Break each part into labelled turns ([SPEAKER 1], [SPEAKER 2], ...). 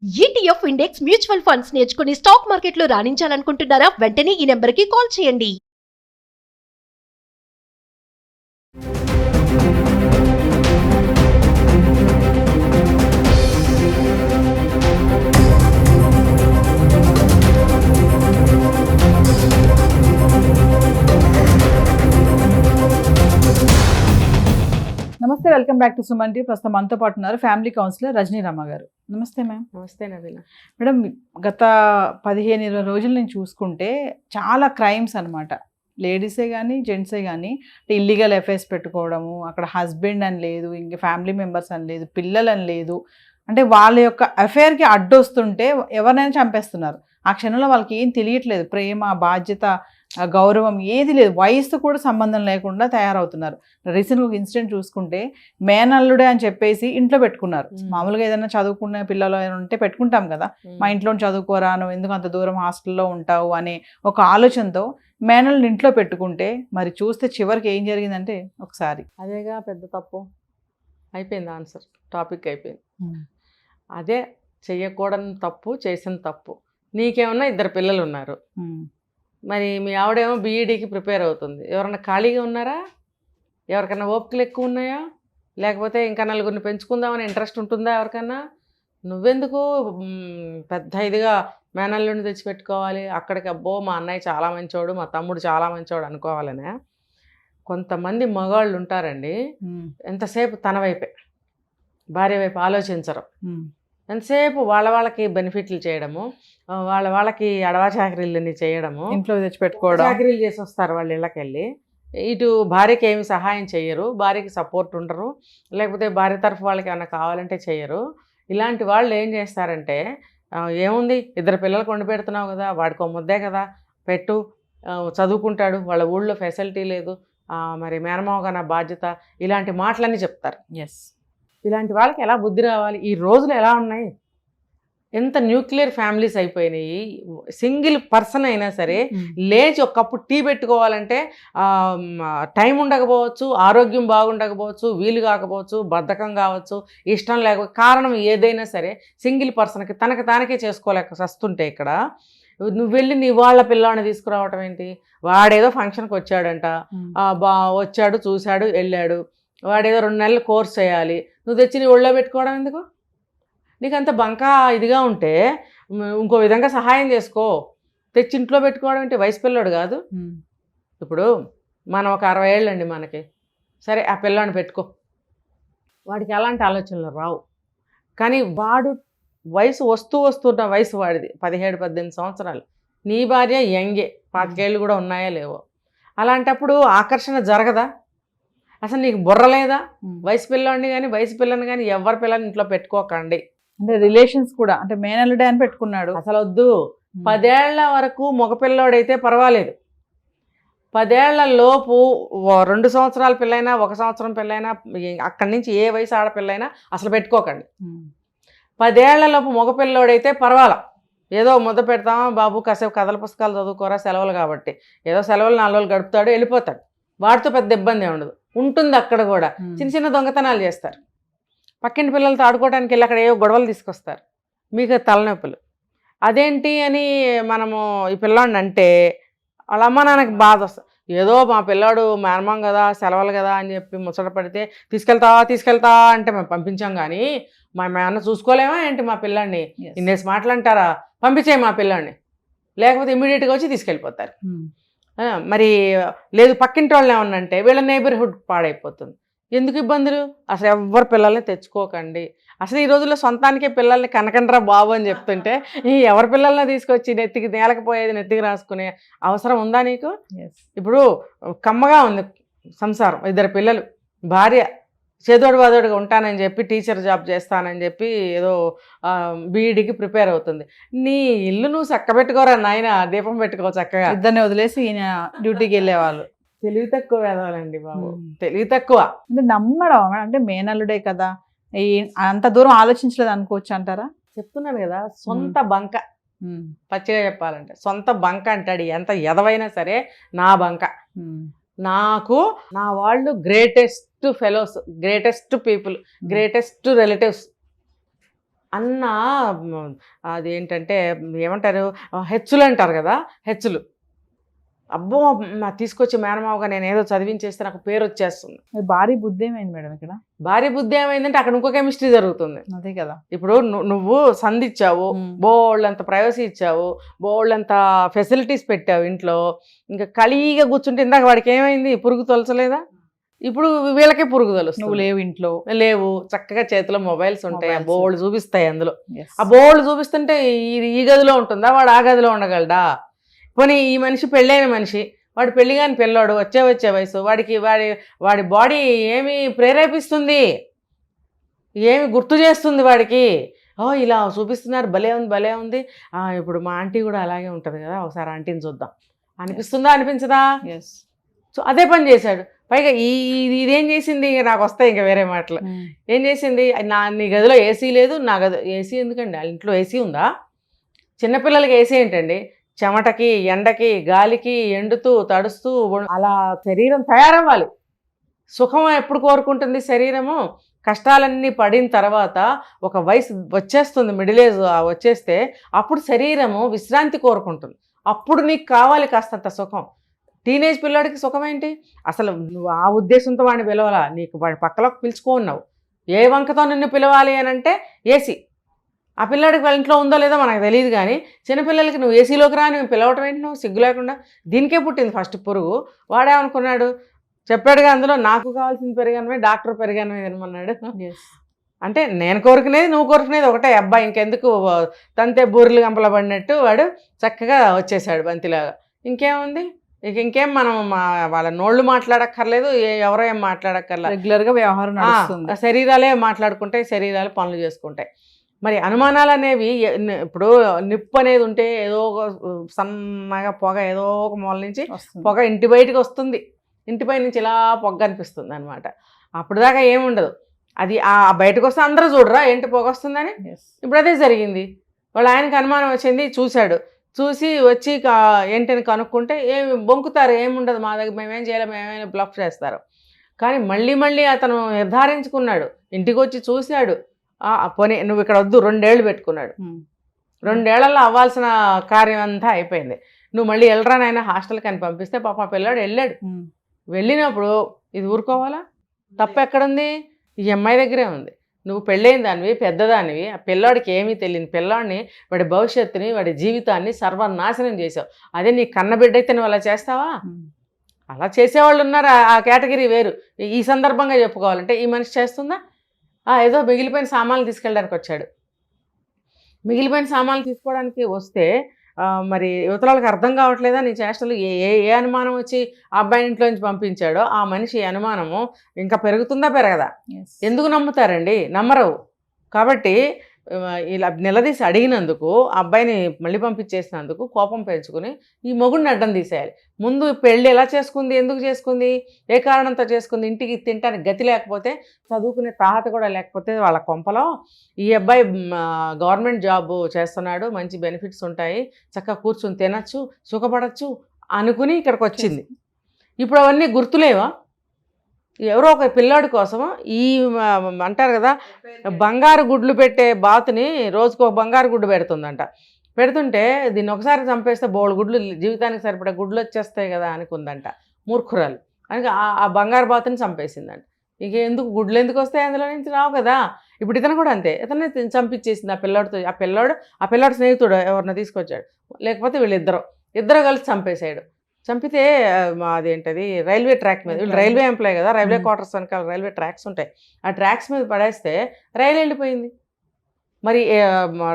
[SPEAKER 1] ETF index mutual funds నేర్చుకుని stock మార్కెట్లో రాణించాలనుకుంటున్నారా? వెంటనే ఈ నెంబర్కి కాల్ చేయండి.
[SPEAKER 2] నమస్తే, welcome back to Suman TV. ప్రస్తుతం మనతో పాటు ఉన్నారు ఫ్యామిలీ కౌన్సిలర్ రజనీ రమ గారు. నమస్తే మ్యామ్.
[SPEAKER 3] నమస్తే నవీన.
[SPEAKER 2] మేడం, గత 15-20 రోజుల నుంచి చూసుకుంటే చాలా క్రైమ్స్ అనమాట. లేడీసే కానీ జెంట్సే కానీ ఇల్లీగల్ అఫైర్స్ పెట్టుకోవడము, అక్కడ హస్బెండ్ అని లేదు, ఇంక ఫ్యామిలీ మెంబర్స్ అని లేదు, పిల్లలు అని లేదు, అంటే వాళ్ళ యొక్క అఫైర్కి అడ్డొస్తుంటే ఎవరినైనా చంపేస్తున్నారు. ఆ క్షణంలో వాళ్ళకి ఏం తెలియట్లేదు, ప్రేమ, బాధ్యత, గౌరవం ఏది లేదు, వయసు కూడా సంబంధం లేకుండా తయారవుతున్నారు. రీసెంట్గా ఒక ఇన్సిడెంట్ చూసుకుంటే మేనల్లుడే అని చెప్పేసి ఇంట్లో పెట్టుకున్నారు. మామూలుగా ఏదైనా చదువుకునే పిల్లలు ఉంటే పెట్టుకుంటాం కదా, మా ఇంట్లో చదువుకోరా, నువ్వు ఎందుకు అంత దూరం హాస్టల్లో ఉంటావు అనే ఒక ఆలోచనతో మేనల్ని ఇంట్లో పెట్టుకుంటే మరి చూస్తే చివరికి ఏం జరిగిందంటే ఒకసారి
[SPEAKER 3] అదేగా పెద్ద తప్పు అయిపోయింది. ఆన్సర్ టాపిక్ అయిపోయింది. అదే చెయ్యకూడని తప్పు, చేసిన తప్పు. నీకేమన్నా 2 పిల్లలు ఉన్నారు, మరి మీ ఆవిడేమో బీఈడీకి ప్రిపేర్ అవుతుంది. ఎవరన్నా ఖాళీగా ఉన్నారా? ఎవరికన్నా ఓపికలు ఎక్కువ ఉన్నాయా? లేకపోతే ఇంకా 4 పెంచుకుందామని ఇంట్రెస్ట్ ఉంటుందా ఎవరికన్నా? నువ్వెందుకు పెద్ద ఇదిగా మేనల్లుని తెచ్చిపెట్టుకోవాలి? అక్కడికి అబ్బో మా అన్నయ్య చాలా మంచోడు, మా తమ్ముడు చాలా మంచోడు అనుకోవాలనే. కొంతమంది మగవాళ్ళు ఉంటారండి, ఎంతసేపు తన వైపే, భార్య వైపు ఆలోచించరు. ఎంతసేపు వాళ్ళకి బెనిఫిట్లు చేయడము, వాళ్ళకి అడవా చాకరీలని చేయడము,
[SPEAKER 2] ఇంట్లో తెచ్చిపెట్టుకోవడం,
[SPEAKER 3] చాకరీలు చేసి వస్తారు వాళ్ళ ఇళ్ళకి వెళ్ళి. ఇటు భార్యకి ఏమి సహాయం చేయరు, భార్యకి సపోర్ట్ ఉండరు, లేకపోతే భార్య తరఫు వాళ్ళకి ఏమైనా కావాలంటే చేయరు. ఇలాంటి వాళ్ళు ఏం చేస్తారంటే, ఏముంది 2 పిల్లలకు వండి పెడుతున్నావు కదా, వాడికి ముద్దే కదా పెట్టు, చదువుకుంటాడు, వాళ్ళ ఊళ్ళో ఫెసిలిటీ లేదు, మరి మేనమావగా నా బాధ్యత, ఇలాంటి మాటలన్నీ చెప్తారు.
[SPEAKER 2] ఎస్,
[SPEAKER 3] ఇలాంటి వాళ్ళకి ఎలా బుద్ధి రావాలి? ఈ రోజులు ఎలా ఉన్నాయి, ఎంత న్యూక్లియర్ ఫ్యామిలీస్ అయిపోయినాయి. సింగిల్ పర్సన్ అయినా సరే లేచి ఒక కప్పు టీ పెట్టుకోవాలంటే టైం ఉండకపోవచ్చు, ఆరోగ్యం బాగుండకపోవచ్చు, వీలు కాకపోవచ్చు, బద్ధకం కావచ్చు, ఇష్టం లేకపోతే, కారణం ఏదైనా సరే సింగిల్ పర్సన్కి తనకు తానకే చేసుకోలేక వస్తుంటే ఇక్కడ నువ్వు వెళ్ళి నీ వాళ్ళ పిల్లాడిని తీసుకురావటం ఏంటి? వాడేదో ఫంక్షన్కి వచ్చాడంట, వచ్చాడు, చూశాడు, వెళ్ళాడు, వాడేదో 2 నెలలు కోర్స్ చేయాలి, నువ్వు తెచ్చి నీ ఒళ్ళో పెట్టుకోవడం ఎందుకు? నీకు అంత బంకా ఇదిగా ఉంటే ఇంకో విధంగా సహాయం చేసుకో. తెచ్చి ఇంట్లో పెట్టుకోవడం ఏంటి? వయసు పిల్లోడు కాదు. ఇప్పుడు మనం ఒక 60 ఏళ్ళండి మనకి, సరే ఆ పిల్లాడిని పెట్టుకో, వాడికి అలాంటి ఆలోచనలు రావు. కానీ వాడు వయసు వస్తున్న వయసు వాడిది 17-18 సంవత్సరాలు, నీ భార్య యంగే, 25 ఏళ్ళు కూడా ఉన్నాయా లేవో. అలాంటప్పుడు ఆకర్షణ జరగదా? అసలు నీకు బుర్ర లేదా? వయసు పిల్లని కానీ వయసు పిల్లని కానీ ఎవరి పిల్లని ఇంట్లో పెట్టుకోకండి.
[SPEAKER 2] అంటే రిలేషన్స్ కూడా, అంటే మేనల్లుడే అని పెట్టుకున్నాడు,
[SPEAKER 3] అసలు వద్దు. 10 ఏళ్ల వరకు మగపిల్లోడైతే పర్వాలేదు, 10 ఏళ్ల లోపు 2 సంవత్సరాల పిల్లైనా 1 సంవత్సరం పిల్లైనా, అక్కడి నుంచి ఏ వయసు ఆడపిల్లైనా అసలు పెట్టుకోకండి. 10 ఏళ్ల లోపు మగపిల్లోడైతే పర్వాలా, ఏదో ముద్ద పెడతామా బాబు, కాసేపు కథల పుస్తకాలు చదువుకోరా, సెలవులు కాబట్టి, ఏదో సెలవులు 4 రోజులు గడుపుతాడు, వెళ్ళిపోతాడు. వాటితో పెద్ద ఇబ్బంది ఉండదు. ఉంటుంది అక్కడ కూడా చిన్న దొంగతనాలు చేస్తారు, పక్కింటి పిల్లలతో ఆడుకోవడానికి వెళ్ళి అక్కడ ఏవో గొడవలు తీసుకొస్తారు, మీకు తలనొప్పులు. అదేంటి అని మనము ఈ పిల్లాడిని అంటే వాళ్ళ అమ్మ నాన్నకి బాధ వస్తుంది. ఏదో మా పిల్లాడు మేనమాం కదా, సెలవులు కదా అని చెప్పి ముచ్చట పడితే తీసుకెళ్తా అంటే మేము పంపించాం, కానీ మా నాన్న చూసుకోలేమా ఏంటి మా పిల్లాడిని? ఇన్నేసి మాటలంటారా? పంపించేయి మా పిల్లాడిని, లేకపోతే ఇమ్మీడియట్గా వచ్చి తీసుకెళ్ళిపోతారు. మరి లేదు పక్కింటి వాళ్ళు ఏమన్నంటే వీళ్ళ నైబర్హుడ్ పాడైపోతుంది. ఎందుకు ఇబ్బందులు? అసలు ఎవరు పిల్లల్ని తెచ్చుకోకండి. అసలు ఈ రోజుల్లో సొంతానికే పిల్లల్ని కనకండ్రా బాబు అని చెప్తుంటే ఎవరి పిల్లల్ని తీసుకొచ్చి నెత్తికి నేలకపోయేది నెత్తికి రాసుకునే అవసరం ఉందా నీకు? ఇప్పుడు కమ్మగా ఉంది సంసారం, 2 పిల్లలు, భార్య చేదోడు వాదోడుగా ఉంటానని చెప్పి టీచర్ జాబ్ చేస్తానని చెప్పి ఏదో బీఈడీకి ప్రిపేర్ అవుతుంది. నీ ఇల్లు నువ్వు చక్కబెట్టుకోరా నాయన, దీపం పెట్టుకో చక్కగా.
[SPEAKER 2] 2 వదిలేసి ఈయన డ్యూటీకి వెళ్ళేవాళ్ళు.
[SPEAKER 3] తెలివి తక్కువ వేదవాలండి బాబు, తెలివి తక్కువ.
[SPEAKER 2] అంటే నమ్మడం, అంటే మేనల్లుడే కదా, అంత దూరం ఆలోచించలేదు అనుకోవచ్చు అంటారా?
[SPEAKER 3] చెప్తున్నాను కదా, సొంత బంక. పచ్చిగా చెప్పాలంటే సొంత బంక అంటాడు. ఎంత ఎదవైనా సరే నా బంక. నాకు నా వాళ్ళు greatest fellows, greatest people, greatest relatives అన్న అదేంటంటే ఏమంటారు, హెచ్చులు అంటారు కదా, హెచ్చులు. అబ్బో తీసుకొచ్చి మేనమావగా నేను ఏదో చదివించేస్తే నాకు పేరు వచ్చేస్తుంది.
[SPEAKER 2] భారీ బుద్ధి ఏమైంది మేడం ఇక్కడ?
[SPEAKER 3] భారీ బుద్ధి ఏమైందంటే అక్కడ ఇంకో కెమిస్ట్రీ జరుగుతుంది.
[SPEAKER 2] అదే కదా.
[SPEAKER 3] ఇప్పుడు నువ్వు సంధిచ్చావు, బోళ్ళంత ప్రైవసీ ఇచ్చావు, బోళ్ళంత ఫెసిలిటీస్ పెట్టావు ఇంట్లో, ఇంకా ఖాళీగా కూర్చుంటే ఇందాక వాడికి ఏమైంది, పురుగు తొలచలేదా? ఇప్పుడు వీళ్ళకే పురుగు తొలుస్తుంది.
[SPEAKER 2] నువ్వు లేవు ఇంట్లో,
[SPEAKER 3] లేవు, చక్కగా చేతిలో మొబైల్స్ ఉంటాయి, ఆ
[SPEAKER 2] Mobiles.
[SPEAKER 3] బోర్డు చూపిస్తాయి అందులో.
[SPEAKER 2] Yes.
[SPEAKER 3] ఆ బోర్డు చూపిస్తుంటే ఈ గదిలో ఉంటుందా, వాడు ఆ గదిలో ఉండగలడా? పోనీ ఈ మనిషి పెళ్ళైన మనిషి, వాడు పెళ్లి కాని పిల్లాడు, వచ్చే వయసు, వాడికి వాడి బాడీ ఏమి ప్రేరేపిస్తుంది, ఏమి గుర్తు చేస్తుంది వాడికి? ఇలా చూపిస్తున్నారు, భలే ఉంది, ఇప్పుడు మా ఆంటీ కూడా అలాగే ఉంటుంది కదా, ఒకసారి ఆంటీని చూద్దాం అనిపిస్తుందా, అనిపించదా?
[SPEAKER 2] ఎస్.
[SPEAKER 3] సో అదే పని చేశాడు. పైగా ఇదేం చేసింది, నాకు వస్తాయి ఇంకా వేరే మాటలు. ఏం చేసింది, నీ గదిలో ఏసీ లేదు, నా గది ఏసీ ఎందుకండి, వాళ్ళ ఇంట్లో ఏసీ ఉందా? చిన్నపిల్లలకి ఏసీ ఏంటండి, చెమటకి, ఎండకి, గాలికి ఎండుతూ తడుస్తూ అలా శరీరం తయారవ్వాలి. సుఖం ఎప్పుడు కోరుకుంటుంది శరీరము? కష్టాలన్నీ పడిన తర్వాత ఒక వయసు వచ్చేస్తుంది, మిడిల్ ఏజ్ వచ్చేస్తే అప్పుడు శరీరము విశ్రాంతి కోరుకుంటుంది. అప్పుడు నీకు కావాలి కాస్తంత సుఖం. టీనేజ్ పిల్లాడికి సుఖం ఏంటి? అసలు నువ్వు ఆ ఉద్దేశంతో వాడిని పిలవాలా, నీకు వాడి పక్కలోకి పిలుచుకున్నావు. ఏ వంకతో నిన్ను పిలవాలి అని అంటే ఏసీ. ఆ పిల్లాడికి వాళ్ళ ఇంట్లో ఉందో లేదో మనకు తెలియదు, కానీ చిన్నపిల్లలకి నువ్వు ఏసీలోకి రా, నువ్వు పిలవటం ఏంటి, నువ్వు సిగ్గు లేకుండా? దీనికే పుట్టింది ఫస్ట్ పురుగు. వాడేమనుకున్నాడు, చెప్పాడుగా అందులో, నాకు కావాల్సిన పెరిగానమే డాక్టర్ పెరిగానమే తినమన్నాడు. అంటే నేను కోరుకునేది నువ్వు కోరుకునేది ఒకటే, అబ్బాయి ఇంకెందుకు తంతే బూరెలు గంపల పడినట్టు వాడు చక్కగా వచ్చేసాడు బంతిలాగా. ఇంకేముంది, ఇంకేం మనం వాళ్ళ నోళ్ళు మాట్లాడక్కర్లేదు, ఎవరో ఏం మాట్లాడక్కర్లేదు,
[SPEAKER 2] రెగ్యులర్ గా వ్యవహారం నడుస్తుంది.
[SPEAKER 3] శరీరాలే మాట్లాడుకుంటాయి, శరీరాలు పనులు చేసుకుంటాయి. మరి అనుమానాలు అనేవి ఇప్పుడు నిప్పు అనేది ఉంటే ఏదో ఒక సన్నగా పొగ ఏదో ఒక మూల నుంచి పొగ ఇంటి బయటకు వస్తుంది, ఇంటిపై నుంచి ఇలా పొగ అనిపిస్తుంది అనమాట. అప్పుడు దాకా ఏముండదు, అది ఆ బయటకు వస్తే అందరూ చూడరా ఏంటి పొగ వస్తుందని. ఇప్పుడు అదే జరిగింది. వాళ్ళ ఆయనకి అనుమానం వచ్చింది, చూసి వచ్చి ఏంటని కనుక్కుంటే ఏమి బొంకుతారు, ఏముండదు మా దగ్గర, మేమేం చేయలేము, మేమేమైనా బ్లఫ్ చేస్తారు. కానీ మళ్ళీ అతను నిర్ధారించుకున్నాడు, ఇంటికి వచ్చి చూశాడు, పోనీ నువ్వు ఇక్కడ వద్దు, 2 ఏళ్ళు పెట్టుకున్నాడు. 2 ఏళ్లలో అవ్వాల్సిన కార్యం అంతా అయిపోయింది. నువ్వు మళ్ళీ వెళ్ళరా నాయన హాస్టల్కి అని పంపిస్తే పాప పిల్లాడు వెళ్ళాడు. వెళ్ళినప్పుడు ఇది ఊరుకోవాలా? తప్పు ఎక్కడుంది? ఈ అమ్మాయి దగ్గరే ఉంది. నువ్వు పెళ్ళైన దానివి, పెద్దదానివి, ఆ పిల్లాడికి ఏమీ తెలియని పిల్లాడిని, వాడి భవిష్యత్తుని, వాడి జీవితాన్ని సర్వనాశనం చేసావు. అదే నీ కన్నబిడ్డ అయితే నువ్వు అలా చేస్తావా? అలా చేసేవాళ్ళు ఉన్నారు, ఆ కేటగిరీ వేరు. ఈ సందర్భంగా చెప్పుకోవాలంటే ఈ మనిషి చేస్తుందా? ఏదో మిగిలిపోయిన సామాన్లు తీసుకెళ్ళడానికి వచ్చాడు. మిగిలిపోయిన సామాన్లు తీసుకోవడానికి వస్తే మరి యువతలకు అర్థం కావట్లేదా నీ చేష్టలు? ఏ అనుమానం వచ్చి ఆ అబ్బాయిని ఇంట్లో నుంచి పంపించాడో ఆ మనిషి అనుమానము ఇంకా పెరుగుతుందా పెరగదా? ఎందుకు నమ్ముతారండి? నమ్మరు. కాబట్టి ఇలా నిలదీసి అడిగినందుకు, అబ్బాయిని మళ్ళీ పంపించేసినందుకు కోపం పెంచుకుని ఈ మొగుడిని అడ్డం తీసేయాలి. ముందు పెళ్ళి ఎలా చేసుకుంది, ఎందుకు చేసుకుంది, ఏ కారణంతో చేసుకుంది? ఇంటికి తింటానికి గతి లేకపోతే, చదువుకునే తాహత కూడా లేకపోతే వాళ్ళ కొంపలో ఈ అబ్బాయి గవర్నమెంట్ జాబ్ చేస్తున్నాడు, మంచి బెనిఫిట్స్ ఉంటాయి, చక్కగా కూర్చుని తినచ్చు, సుఖపడచ్చు అనుకుని ఇక్కడికి వచ్చింది. ఇప్పుడు అవన్నీ గుర్తులేవా? ఎవరో ఒక పిల్లాడి కోసము ఈ అంటారు కదా, బంగారు గుడ్లు పెట్టే బాతుని రోజుకు ఒక బంగారు గుడ్డు పెడుతుందంట. పెడుతుంటే దీన్ని ఒకసారి చంపేస్తే బోళ్ళు గుడ్లు, జీవితానికి సరిపడే గుడ్లు వచ్చేస్తాయి కదా అనుకుందంట మూర్ఖురాలు. అందుకే ఆ బంగారు బాతుని చంపేసిందంట. ఇక ఎందుకు గుడ్లు ఎందుకు వస్తాయి, అందులో నుంచి రావు కదా. ఇప్పుడు ఇతను కూడా అంతే, ఇతనే చంపించేసింది ఆ పిల్లాడితో. ఆ పిల్లాడు స్నేహితుడు ఎవరిని తీసుకొచ్చాడు, లేకపోతే వీళ్ళిద్దరు కలిసి చంపేశాడు. చంపితే అదేంటది రైల్వే ట్రాక్ మీద, వీళ్ళు రైల్వే ఎంప్లాయ్ కదా, రైల్వే క్వార్టర్స్ వెనకాల రైల్వే ట్రాక్స్ ఉంటాయి, ఆ ట్రాక్స్ మీద పడేస్తే రైలు వెళ్ళిపోయింది. మరి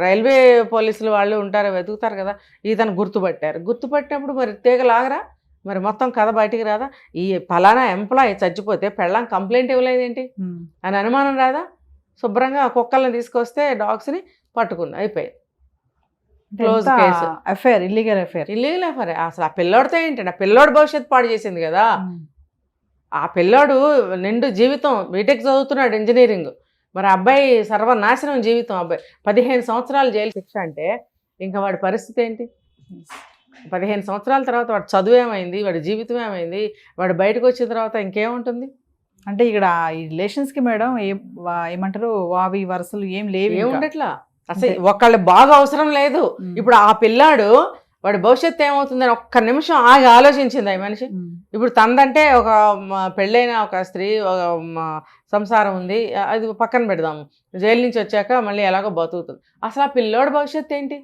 [SPEAKER 3] రైల్వే పోలీసులు వాళ్ళు ఉంటారు, వెతుకుతారు కదా, ఇతను గుర్తుపట్టినప్పుడు మరి తీగలాగరా, మరి మొత్తం కథ బయటికి రాదా? ఈ ఫలానా ఎంప్లాయీ చచ్చిపోతే పెళ్ళాం కంప్లైంట్ ఇవ్వలేదేంటి అని అనుమానం రాదా? శుభ్రంగా కుక్కల్ని తీసుకొస్తే డాగ్స్ని పట్టుకుంది, అయిపోయింది. Close case.
[SPEAKER 2] Affair, illegal affair.
[SPEAKER 3] అసలు ఆ పిల్లోడితో ఏంటంటే, ఆ పిల్లోడు భవిష్యత్తు పాడు చేసింది కదా. ఆ పిల్లోడు నిండు జీవితం బీటెక్ చదువుతున్నాడు, ఇంజనీరింగ్. మరి అబ్బాయి సర్వనాశనం జీవితం. అబ్బాయి 15 సంవత్సరాలు జైలు శిక్ష అంటే ఇంకా వాడి పరిస్థితి ఏంటి? 15 సంవత్సరాల తర్వాత వాడి చదువు ఏమైంది, వాడి జీవితం ఏమైంది, వాడు బయటకు వచ్చిన తర్వాత ఇంకేముంటుంది?
[SPEAKER 2] అంటే ఇక్కడ ఈ రిలేషన్స్కి మేడం ఏమంటారు, వావి వరుసలు ఏం లేవు,
[SPEAKER 3] ఏముండట్లా. అసలు ఒకళ్ళు బాగా అవసరం లేదు. ఇప్పుడు ఆ పిల్లాడు వాడి భవిష్యత్తు ఏమవుతుందని ఒక్క నిమిషం ఆగి ఆలోచించింది ఈ మనిషి. ఇప్పుడు తనదంటే ఒక పెళ్ళైన ఒక స్త్రీ, ఒక సంసారం ఉంది, అది పక్కన పెడదాము. జైలు నుంచి వచ్చాక మళ్ళీ ఎలాగో బతుకుతుంది. అసలు ఆ పిల్లోడి భవిష్యత్తు ఏంటి?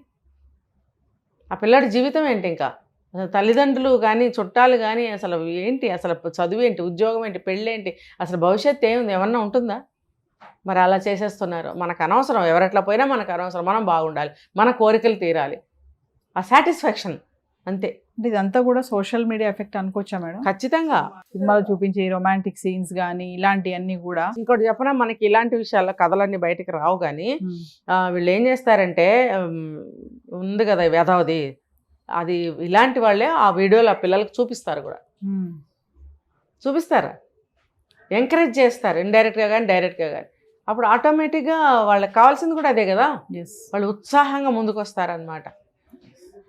[SPEAKER 3] ఆ పిల్లాడి జీవితం ఏంటి? ఇంకా అసలు తల్లిదండ్రులు కానీ చుట్టాలు కానీ అసలు ఏంటి? అసలు చదువు ఏంటి? ఉద్యోగం ఏంటి? పెళ్ళేంటి? అసలు భవిష్యత్తు ఏముంది? ఏమన్నా ఉంటుందా? మరి అలా చేసేస్తున్నారు. మనకు అనవసరం, ఎవరెట్లా పోయినా మనకు అనవసరం. మనం బాగుండాలి, మన కోరికలు తీరాలి, ఆ సాటిస్ఫాక్షన్ అంతే.
[SPEAKER 2] అంటే ఇదంతా కూడా సోషల్ మీడియా ఎఫెక్ట్ అనుకోవచ్చా మేడం?
[SPEAKER 3] ఖచ్చితంగా.
[SPEAKER 2] సినిమాలో చూపించే రొమాంటిక్ సీన్స్ కానీ ఇలాంటివన్నీ కూడా.
[SPEAKER 3] ఇంకోటి చెప్పనా, మనకి ఇలాంటి విషయాల్లో కథలన్నీ బయటికి రావు కానీ వీళ్ళు ఏం చేస్తారంటే ఉంది కదా వ్యధవది, అది ఇలాంటి వాళ్ళే ఆ వీడియోలు ఆ పిల్లలకు చూపిస్తారు కూడా. చూపిస్తారా, ఎంకరేజ్ చేస్తారు ఇండైరెక్ట్గా కానీ డైరెక్ట్గా కానీ. అప్పుడు ఆటోమేటిక్గా వాళ్ళకి కావాల్సింది కూడా అదే కదా, వాళ్ళు ఉత్సాహంగా ముందుకు వస్తారనమాట.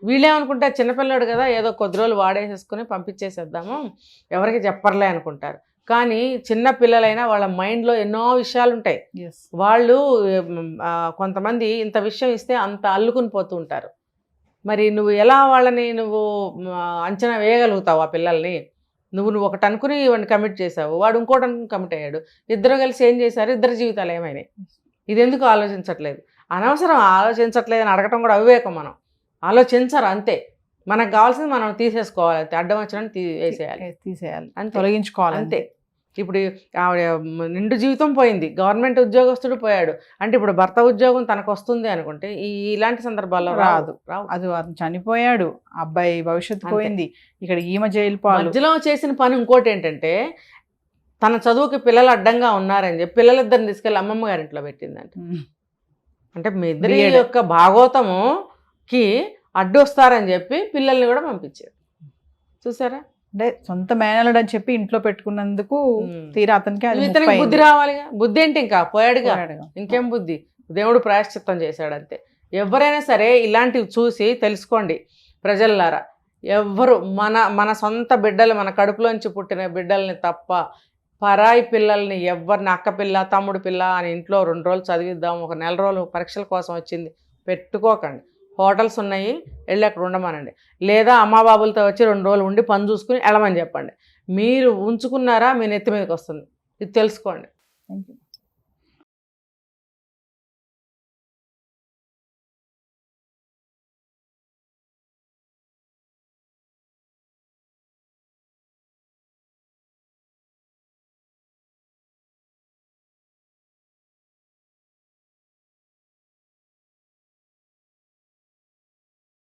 [SPEAKER 3] వీళ్ళేమనుకుంటారు, చిన్నపిల్లాడు కదా ఏదో కొద్ది రోజులు వాడేసేసుకుని పంపించేసేద్దాము, ఎవరికి చెప్పర్లే అనుకుంటారు. కానీ చిన్న పిల్లలైనా వాళ్ళ మైండ్లో ఎన్నో విషయాలు ఉంటాయి. వాళ్ళు కొంతమంది ఇంత విషయం ఇస్తే అంత అల్లుకుని పోతూ ఉంటారు. మరి నువ్వు ఎలా వాళ్ళని నువ్వు అంచనా వేయగలుగుతావు? ఆ పిల్లల్ని నువ్వు ఒకటి అనుకుని వాడిని కమిట్ చేసావు, వాడు ఇంకోటి అనుకుని కమిట్ అయ్యాడు, ఇద్దరు కలిసి ఏం చేశారు? ఇద్దరు జీవితాలు ఏమైనాయి? ఇది ఎందుకు ఆలోచించట్లేదు? అనవసరం ఆలోచించట్లేదు అని అడగటం కూడా అవివేకం. మనం ఆలోచించరు అంతే. మనకు కావాల్సింది మనం తీసేసుకోవాలి, అంతే. అడ్డం వచ్చిన తీసేయాలి అంతే,
[SPEAKER 2] తొలగించుకోవాలి
[SPEAKER 3] అంతే. ఇప్పుడు ఆవిడ నిండు జీవితం పోయింది, గవర్నమెంట్ ఉద్యోగస్తుడు పోయాడు అంటే ఇప్పుడు భర్త ఉద్యోగం తనకు వస్తుంది అనుకుంటే ఇలాంటి సందర్భాల్లో రాదు.
[SPEAKER 2] అది చనిపోయాడు, అబ్బాయి భవిష్యత్తు పోయింది, ఇక్కడ ఈమె జైలు పాలు.
[SPEAKER 3] మధ్యలో చేసిన పని ఇంకోటి ఏంటంటే, తన చదువుకి పిల్లలు అడ్డంగా ఉన్నారని చెప్పి పిల్లలిద్దరిని తీసుకెళ్ళి అమ్మమ్మ గారింట్లో పెట్టిందంట. అంటే మీ ఇద్దరి యొక్క భాగోతముకి అడ్డు వస్తారని చెప్పి పిల్లల్ని కూడా పంపించారు. చూసారా?
[SPEAKER 2] అంటే సొంత మేనల్లుడు అని చెప్పి ఇంట్లో పెట్టుకున్నందుకు తీరా అతనికి
[SPEAKER 3] ఇతనికి బుద్ధి రావాలిగా. బుద్ధి ఏంటి? ఇంకా పోయాడుగా, ఇంకేం బుద్ధి? దేవుడు ప్రాయశ్చిత్తం చేశాడంతే. ఎవరైనా సరే ఇలాంటివి చూసి తెలుసుకోండి ప్రజల్లారా. ఎవ్వరు మన సొంత బిడ్డలు, మన కడుపులోంచి పుట్టిన బిడ్డల్ని తప్ప పరాయి పిల్లల్ని ఎవరిని అక్క పిల్ల తమ్ముడు పిల్ల అని ఇంట్లో 2 రోజులు చదివిద్దాం, ఒక నెల రోజులు పరీక్షల కోసం వచ్చింది పెట్టుకోకండి. హోటల్స్ ఉన్నాయి, వెళ్ళి అక్కడ ఉండమనండి. లేదా అమ్మాబాబులతో వచ్చి 2 రోజులు ఉండి పని చూసుకుని వెళ్ళమని చెప్పండి. మీరు ఉంచుకున్నారా మీ నెత్తి మీదకి వస్తుంది. ఇది తెలుసుకోండి.
[SPEAKER 2] Thank you.